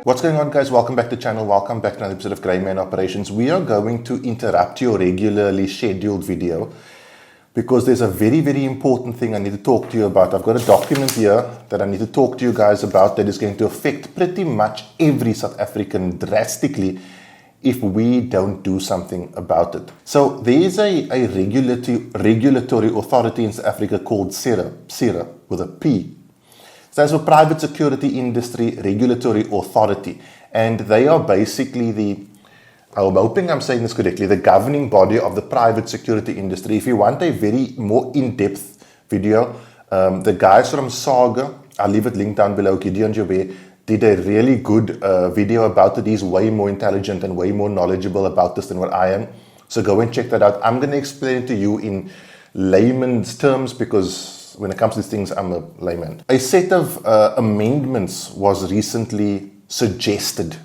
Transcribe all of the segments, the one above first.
What's going on, guys? Welcome back to the channel. Welcome back to another episode of Grey Man Operations. We are going to interrupt your regularly scheduled video because there's a very, very important thing I need to talk to you about. I've got a document here that I need to talk to you guys about that is going to affect pretty much every South African drastically if we don't do something about it. So there is a regulatory authority in South Africa called PSIRA with a P. Stands for Private Security Industry Regulatory Authority, and they are basically I'm hoping I'm saying this correctly, the governing body of the private security industry. If you want a very more in-depth video, the guys from Saga, I'll leave it linked down below, Gideon Joubert, did a really good video about it. He's way more intelligent and way more knowledgeable about this than what I am. So go and check that out. I'm going to explain it to you in layman's terms because when it comes to these things, I'm a layman. A set of amendments was recently suggested,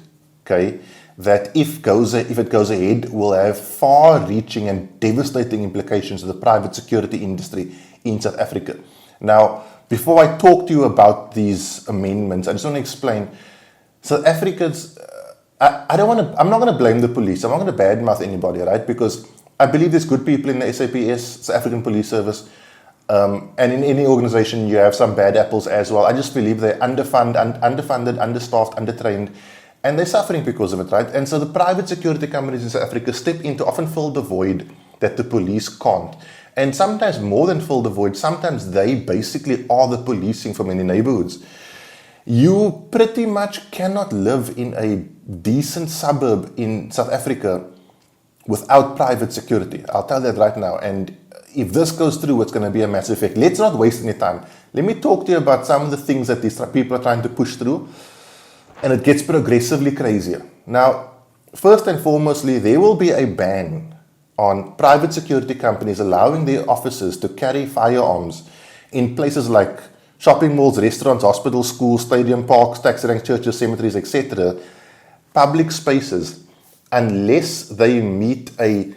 okay, that if it goes ahead, will have far-reaching and devastating implications to the private security industry in South Africa. Now, before I talk to you about these amendments, I just want to explain. South Africans, I'm not going to blame the police. I'm not going to badmouth anybody, right? Because I believe there's good people in the SAPS, South African Police Service. And in any organization, you have some bad apples as well. I just believe they're underfunded, understaffed, undertrained, and they're suffering because of it, right? And so the private security companies in South Africa step in to often fill the void that the police can't. And sometimes more than fill the void, sometimes they basically are the policing for many neighborhoods. You pretty much cannot live in a decent suburb in South Africa without private security. I'll tell you that right now. And if this goes through, it's going to be a massive effect. Let's not waste any time. Let me talk to you about some of the things that these people are trying to push through, and it gets progressively crazier. Now, first and foremostly, there will be a ban on private security companies allowing their officers to carry firearms in places like shopping malls, restaurants, hospitals, schools, stadium, parks, taxi ranks, churches, cemeteries, etc., public spaces, unless they meet a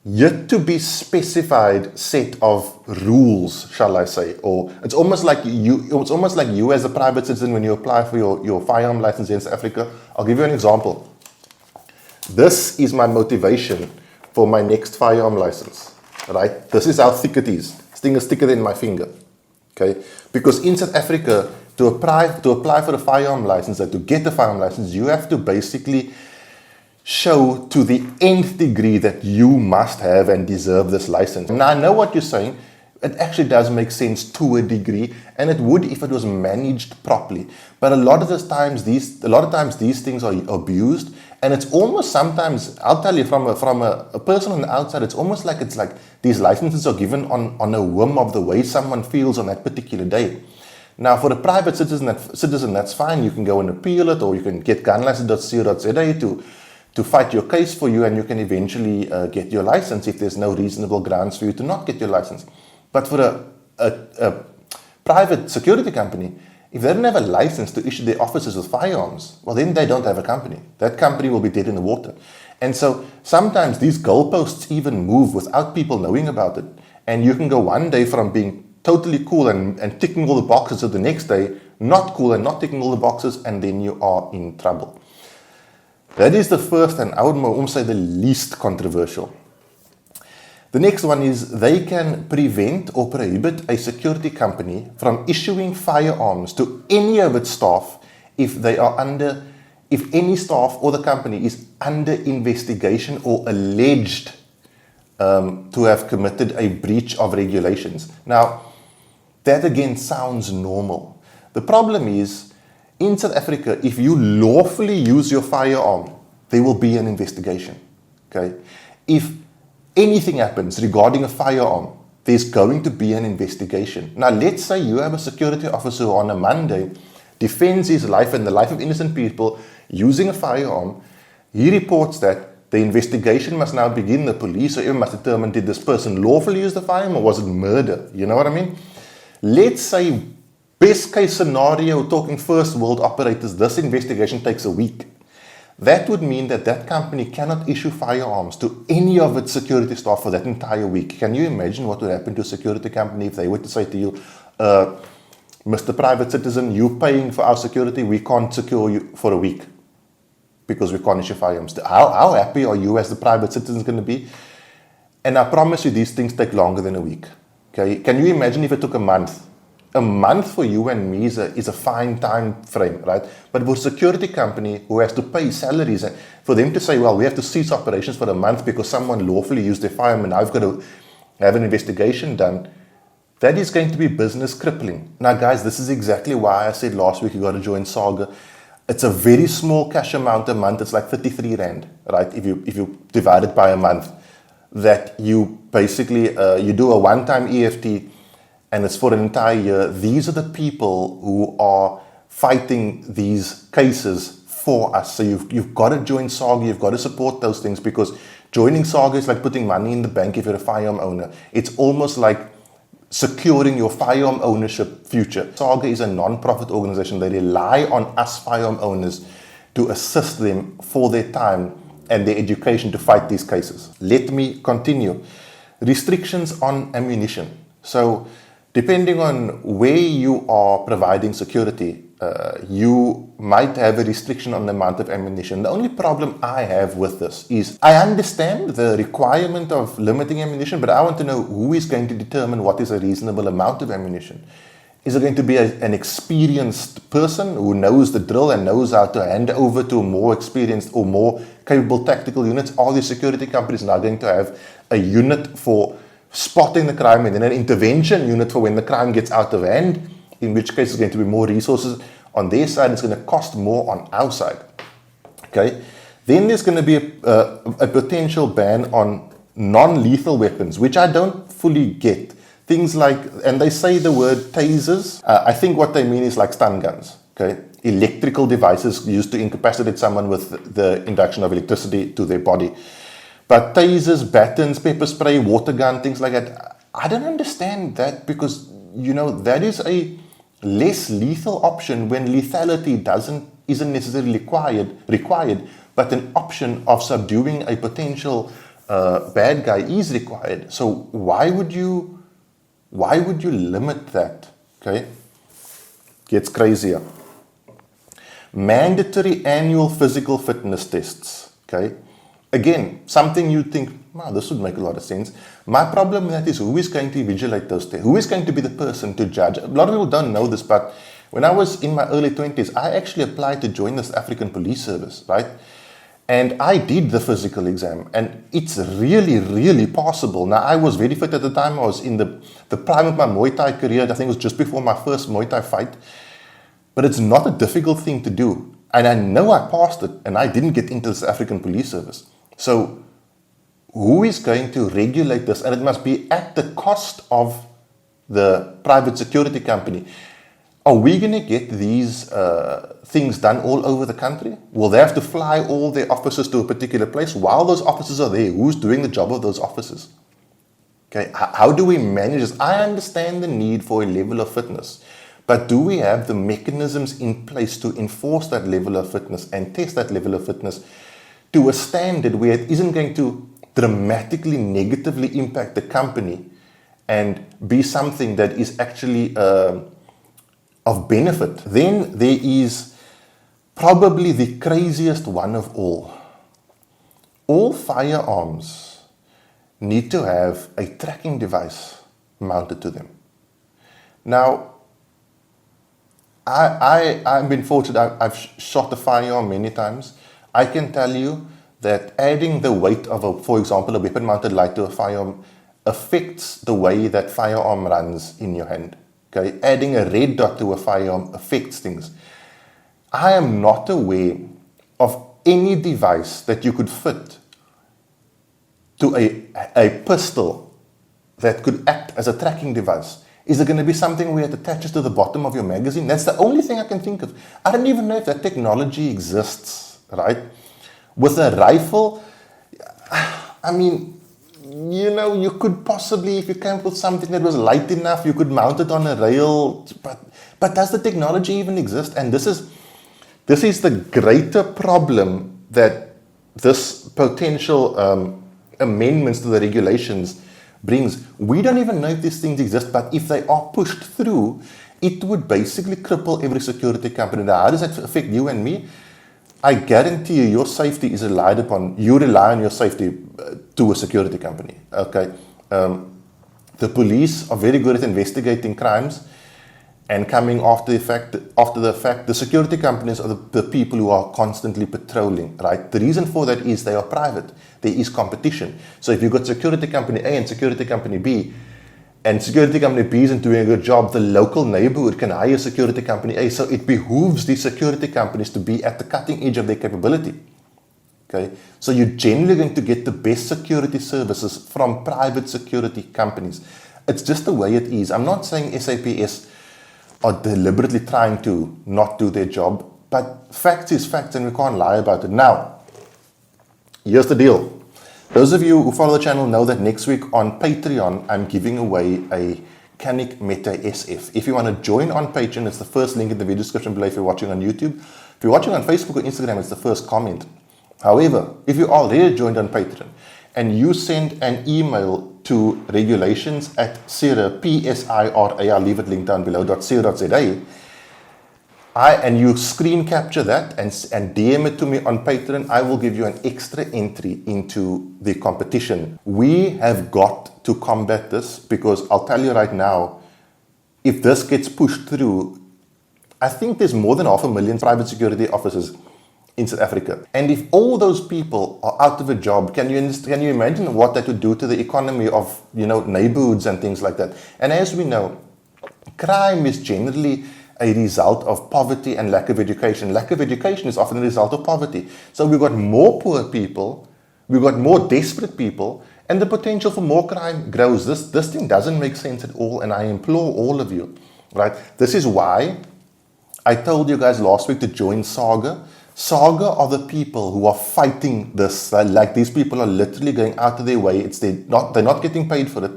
yet to be specified set of rules, shall I say. Or it's almost like you as a private citizen when you apply for your firearm license in South Africa. I'll give you an example. This is my motivation for my next firearm license, right? This is how thick it is. This thing is thicker than my finger, okay? Because in South Africa, to apply for a firearm license, or to get a firearm license, you have to basically show to the nth degree that you must have and deserve this license. Now, I know what you're saying. It actually does make sense to a degree, and it would if it was managed properly. But a lot of times these things are abused, and it's almost sometimes, I'll tell you from a person on the outside, it's like these licenses are given on a whim of the way someone feels on that particular day. Now, for a private citizen, that's fine. You can go and appeal it, or you can get gunlicense.co.za to fight your case for you, and you can eventually get your license if there's no reasonable grounds for you to not get your license. But for a private security company, if they don't have a license to issue their officers with firearms, well, then they don't have a company. That company will be dead in the water. And so sometimes these goalposts even move without people knowing about it. And you can go one day from being totally cool and ticking all the boxes to the next day not cool and not ticking all the boxes, and then you are in trouble. That is the first, and I would almost say the least controversial. The next one is they can prevent or prohibit a security company from issuing firearms to any of its staff if any staff or the company is under investigation or alleged to have committed a breach of regulations. Now, that again sounds normal. The problem is, in South Africa, if you lawfully use your firearm, there will be an investigation, okay? If anything happens regarding a firearm, there's going to be an investigation. Now, let's say you have a security officer who on a Monday defends his life and the life of innocent people using a firearm. He reports that the investigation must now begin. The police or even must determine, did this person lawfully use the firearm or was it murder? You know what I mean? Let's say, best case scenario, talking first world operators, this investigation takes a week. That would mean that that company cannot issue firearms to any of its security staff for that entire week. Can you imagine what would happen to a security company if they were to say to you, Mr. Private Citizen, you're paying for our security, we can't secure you for a week. because we can't issue firearms. How happy are you as the private citizen going to be? And I promise you, these things take longer than a week. Okay, can you imagine if it took a month? A month for you and me is a fine time frame, right? But for a security company who has to pay salaries, and for them to say, well, we have to cease operations for a month because someone lawfully used their firearm and I've got to have an investigation done, that is going to be business crippling. Now, guys, this is exactly why I said last week you got to join Saga. It's a very small cash amount a month. It's like 33 Rand, right? If you divide it by a month, that you basically, you do a one-time EFT and it's for an entire year. These are the people who are fighting these cases for us. So you've got to join Saga. You've got to support those things, because joining Saga is like putting money in the bank if you're a firearm owner. It's almost like securing your firearm ownership future. Saga is a non-profit organization. They rely on us firearm owners to assist them for their time and their education to fight these cases. Let me continue. Restrictions on ammunition. So depending on where you are providing security, you might have a restriction on the amount of ammunition. The only problem I have with this is I understand the requirement of limiting ammunition, but I want to know who is going to determine what is a reasonable amount of ammunition. Is it going to be an experienced person who knows the drill and knows how to hand over to a more experienced or more capable tactical units? Are these security companies now going to have a unit for spotting the crime and then an intervention unit for when the crime gets out of hand? In which case, it's going to be more resources on their side. It's going to cost more on our side. Okay. Then there's going to be a potential ban on non-lethal weapons, which I don't fully get. Things like, and they say the word tasers. I think what they mean is like stun guns. Okay. Electrical devices used to incapacitate someone with the induction of electricity to their body. But tasers, batons, pepper spray, water gun, things like that, I don't understand that, because, you know, that is a less lethal option when lethality isn't necessarily required, but an option of subduing a potential bad guy is required. So why would you limit that? Okay, gets crazier. Mandatory annual physical fitness tests. Okay, again, something you think, wow, this would make a lot of sense. My problem with that is, who is going to vigilate those tests? Who is going to be the person to judge? A lot of people don't know this, but when I was in my early 20s, I actually applied to join this African police service, right? And I did the physical exam, and it's really, really possible. Now, I was very fit at the time. I was in the prime of my Muay Thai career. I think it was just before my first Muay Thai fight. But it's not a difficult thing to do. And I know I passed it, and I didn't get into this African police service. So who is going to regulate this? And it must be at the cost of the private security company. Are we going to get these things done all over the country? Will they have to fly all their officers to a particular place? While those officers are there, who's doing the job of those officers? Okay, how do we manage this? I understand the need for a level of fitness, but do we have the mechanisms in place to enforce that level of fitness and test that level of fitness to a standard where it isn't going to dramatically negatively impact the company and be something that is actually of benefit? Then there is probably the craziest one of all. All firearms need to have a tracking device mounted to them. Now, I've been fortunate. I've shot a firearm many times. I can tell you that adding the weight of, for example, a weapon-mounted light to a firearm affects the way that firearm runs in your hand. Okay, adding a red dot to a firearm affects things. I am not aware of any device that you could fit to a pistol that could act as a tracking device. Is it going to be something where it attaches to the bottom of your magazine? That's the only thing I can think of. I don't even know if that technology exists, right? With a rifle, I mean, you know, you could possibly, if you came up with something that was light enough, you could mount it on a rail. But does the technology even exist? And this is the greater problem that this potential amendments to the regulations brings. We don't even know if these things exist, but if they are pushed through, it would basically cripple every security company. Now, how does that affect you and me? I guarantee you, your safety is relied upon. You rely on your safety to a security company. Okay, the police are very good at investigating crimes and coming after the fact. The security companies are the people who are constantly patrolling. Right. The reason for that is they are private. There is competition. So if you've got security company A and security company B, and security company B isn't doing a good job, the local neighborhood can hire security company A. So it behooves these security companies to be at the cutting edge of their capability. Okay, so you're generally going to get the best security services from private security companies. It's just the way it is. I'm not saying SAPS are deliberately trying to not do their job, but facts is facts and we can't lie about it. Now, here's the deal. Those of you who follow the channel know that next week on Patreon, I'm giving away a Canik Meta SF. If you want to join on Patreon, it's the first link in the video description below if you're watching on YouTube. If you're watching on Facebook or Instagram, it's the first comment. However, if you already joined on Patreon and you send an email to regulations@PSIRA, PSIRA, I'll leave it linked down below, .co.za, and you screen capture that and DM it to me on Patreon, I will give you an extra entry into the competition. We have got to combat this because I'll tell you right now, if this gets pushed through, I think there's more than 500,000 private security officers in South Africa. And if all those people are out of a job, can you imagine what that would do to the economy of, neighborhoods and things like that? And as we know, crime is generally a result of poverty and lack of education. Lack of education is often a result of poverty. So we've got more poor people, we've got more desperate people, and the potential for more crime grows. This thing doesn't make sense at all, and I implore all of you, right? This is why I told you guys last week to join Saga. Saga are the people who are fighting this. Like these people are literally going out of their way. They're not getting paid for it,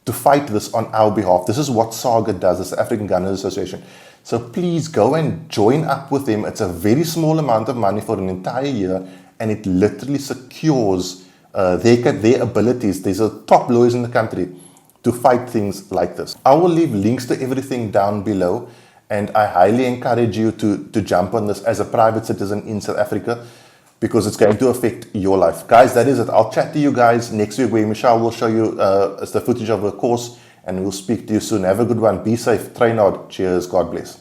to fight this on our behalf. This is what Saga does, the African Gunners Association. So please go and join up with them. It's a very small amount of money for an entire year, and it literally secures their abilities. These are top lawyers in the country to fight things like this. I will leave links to everything down below, and I highly encourage you to jump on this as a private citizen in South Africa, because it's going to affect your life. Guys, that is it. I'll chat to you guys next week where Michelle will show you the footage of her course, and we'll speak to you soon. Have a good one. Be safe. Train hard. Cheers. God bless.